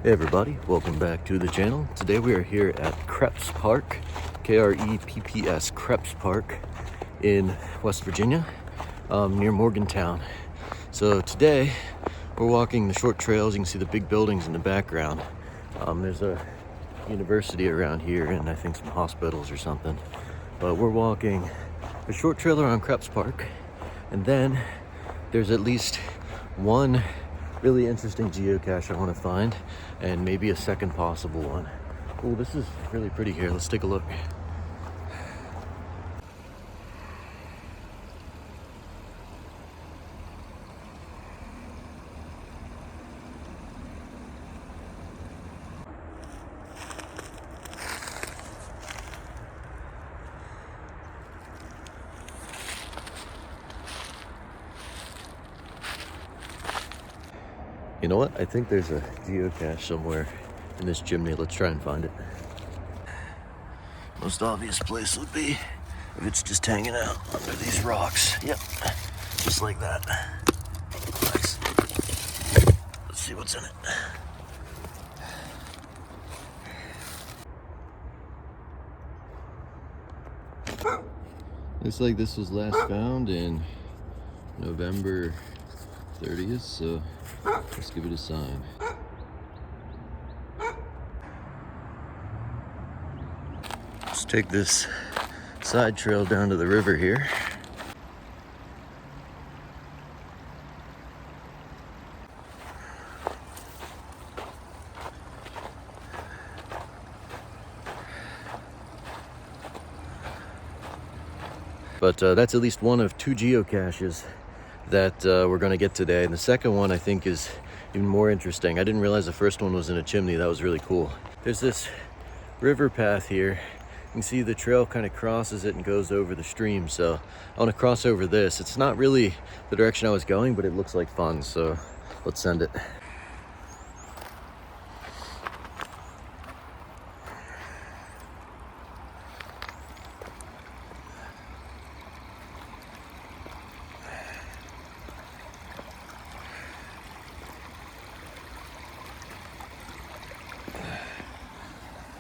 Hey everybody, welcome back to the channel. Today we are here at Krepps Park, K-R-E-P-P-S, Krepps Park in West Virginia, near Morgantown. So today we're walking the short trails. You can see the big buildings in the background. There's a university around here and I think some hospitals or something. But we're walking a short trail around Krepps Park, and then there's at least one really interesting geocache I want to find, and maybe a second possible one. Oh, this is really pretty here. Let's take a look. You know what? I think there's a geocache somewhere in this chimney. Let's try and find it. Most obvious place would be if it's just hanging out under these rocks. Yep, just like that. Nice. Let's see what's in it. Looks like this was last found in November 30th, so let's give it a sign. Let's take this side trail down to the river here. But that's at least one of two geocaches that we're going to get today. And the second one I think is even more interesting. I didn't realize the first one was in a chimney. That was really cool. There's this river path here. You can see the trail kind of crosses it and goes over the stream. So I want to cross over this. It's not really the direction I was going, but it looks like fun. So let's send it.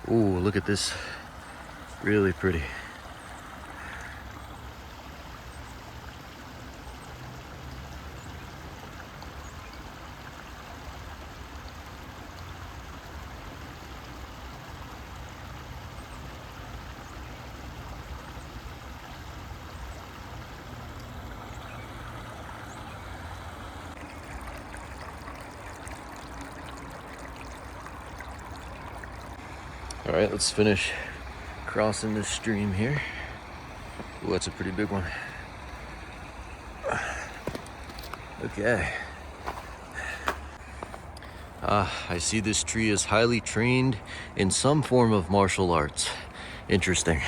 Ooh, look at this. Really pretty. All right, let's finish crossing this stream here. Ooh, that's a pretty big one. Okay. I see this tree is highly trained in some form of martial arts. Interesting.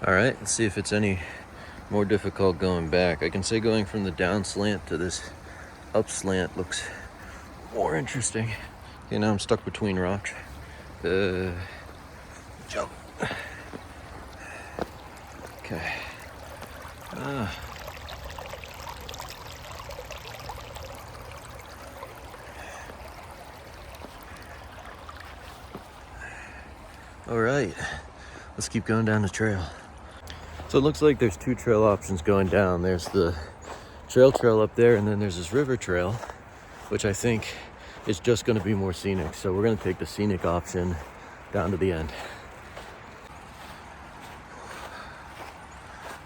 All right, let's see if it's any more difficult going back. I can say going from the down slant to this up slant looks more interesting. Okay, now I'm stuck between rocks. Jump. Okay. All right, let's keep going down the trail. So it looks like there's two trail options going down. There's the trail up there, and then there's this river trail, which I think is just going to be more scenic. So we're going to take the scenic option down to the end.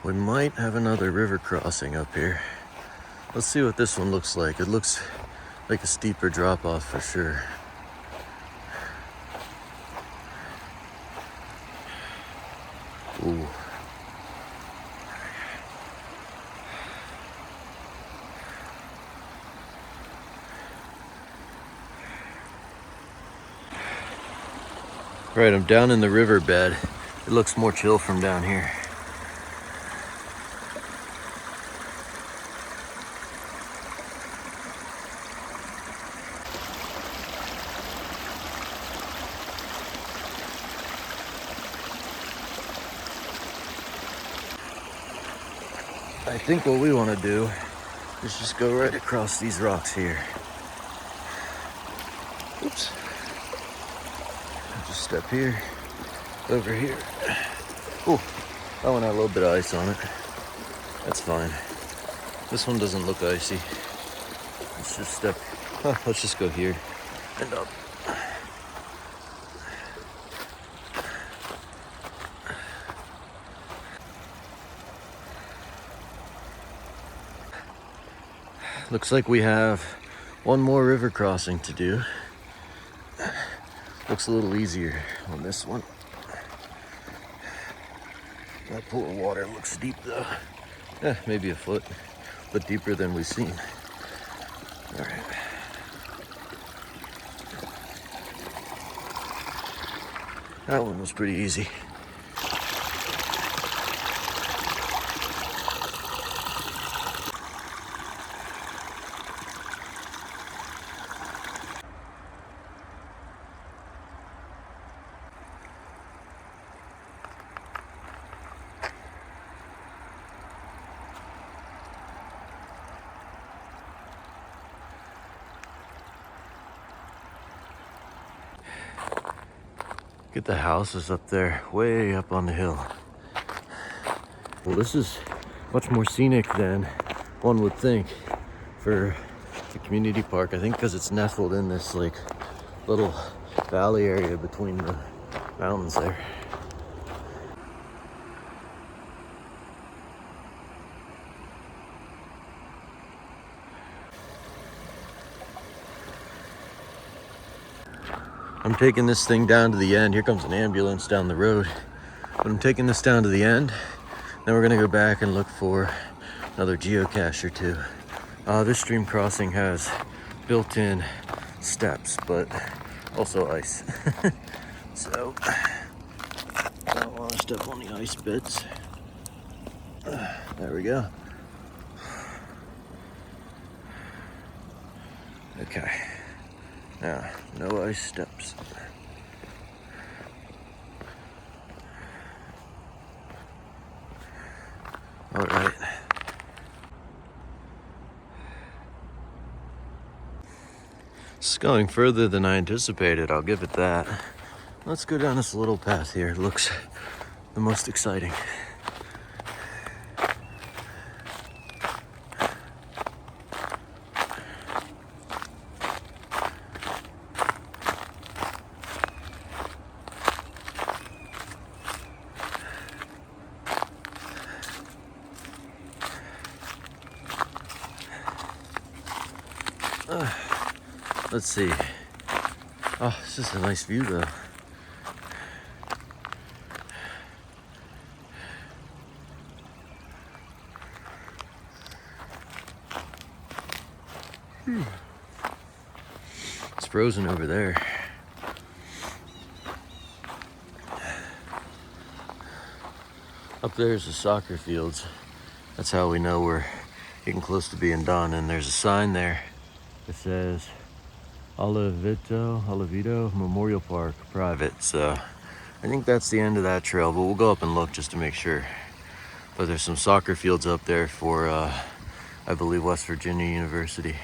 We might have another river crossing up here. Let's see what this one looks like. It looks like a steeper drop off for sure. Ooh. Right, I'm down in the riverbed. It looks more chill from down here. I think what we want to do Let's just go right across these rocks here. Oops. I'll just step here, over here. Oh, that one had a little bit of ice on it. That's fine. This one doesn't look icy. Let's just step, let's just go here and up. Looks like we have one more river crossing to do. Looks a little easier on this one. That pool of water looks deep though. Maybe a foot, but deeper than we've seen. All right. That one was pretty easy. Get the houses up there, way up on the hill. Well, this is much more scenic than one would think for the community park. I think because it's nestled in this like little valley area between the mountains there. I'm taking this thing down to the end. Here comes an ambulance down the road. But I'm taking this down to the end. Then we're gonna go back and look for another geocache or two. This stream crossing has built-in steps, but also ice. So, I don't wanna step on the ice bits. There we go. Okay. Now, no ice steps. All right. It's going further than I anticipated, I'll give it that. Let's go down this little path here. It looks the most exciting. Let's see. Oh, it's just a nice view though. It's frozen over there. Up there's the soccer fields. That's how we know we're getting close to being done. And there's a sign there that says Oliveto Memorial Park Private. So I think that's the end of that trail, but we'll go up and look just to make sure. But there's some soccer fields up there for, I believe, West Virginia University.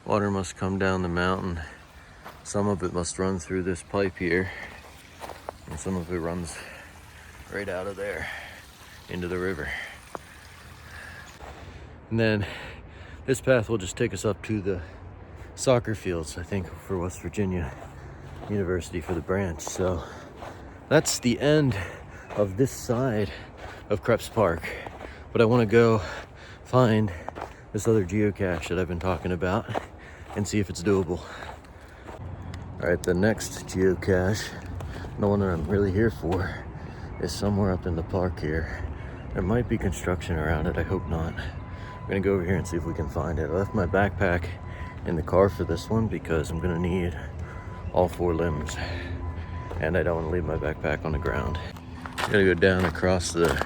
Water must come down the mountain. Some of it must run through this pipe here, and some of it runs right out of there into the river. And then this path will just take us up to the soccer fields, I think, for West Virginia University for the branch. So that's the end of this side of Krepps Park. But I want to go find this other geocache that I've been talking about and see if it's doable. All right, the next geocache, the one that I'm really here for, is somewhere up in the park here. There might be construction around it, I hope not. I'm gonna go over here and see if we can find it. I left my backpack in the car for this one because I'm gonna need all 4 limbs. And I don't wanna leave my backpack on the ground. I'm gonna go down across the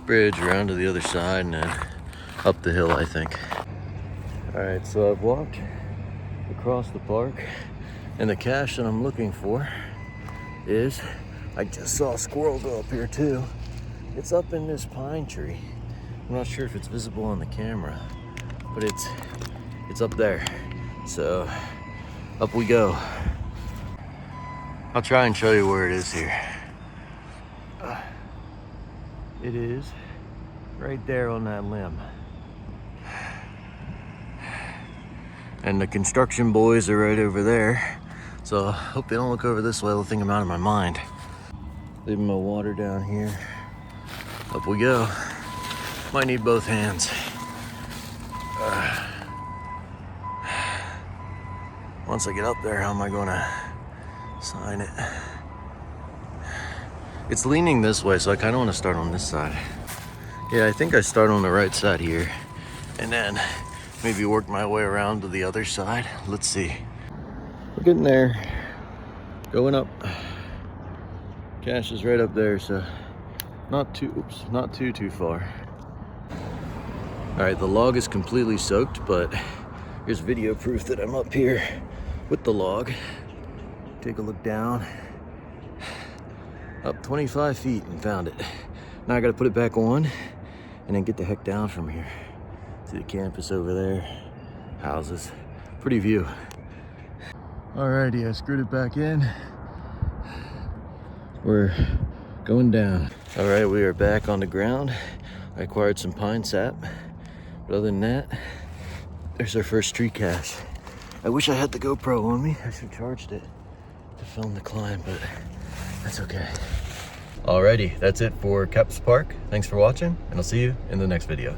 bridge, around to the other side, and then up the hill, I think. All right, so I've walked across the park And the cache that I'm looking for is, I just saw a squirrel go up here too. It's up in this pine tree. I'm not sure if it's visible on the camera, but it's up there. So up we go. I'll try and show you where it is here. It is right there on that limb. And the construction boys are right over there. So I hope they don't look over this way. They'll think I'm out of my mind. Leaving my water down here. Up we go. Might need both hands. Once I get up there, how am I gonna sign it? It's leaning this way, so I kind of want to start on this side. Yeah, I think I start on the right side here, and then maybe work my way around to the other side. Let's see. We're getting there. Going up. Cache is right up there, so not too far. All right, the log is completely soaked, but here's video proof that I'm up here with the log. Take a look down. Up 25 feet and found it. Now I gotta put it back on and then get the heck down from here. See the campus over there, houses, pretty view. Alrighty, I screwed it back in. We're going down. All right, we are back on the ground. I acquired some pine sap, but other than that, there's our first tree cache. I wish I had the GoPro on me. I should have charged it to film the climb, but that's okay. Alrighty, that's it for Krepps Park. Thanks for watching, and I'll see you in the next video.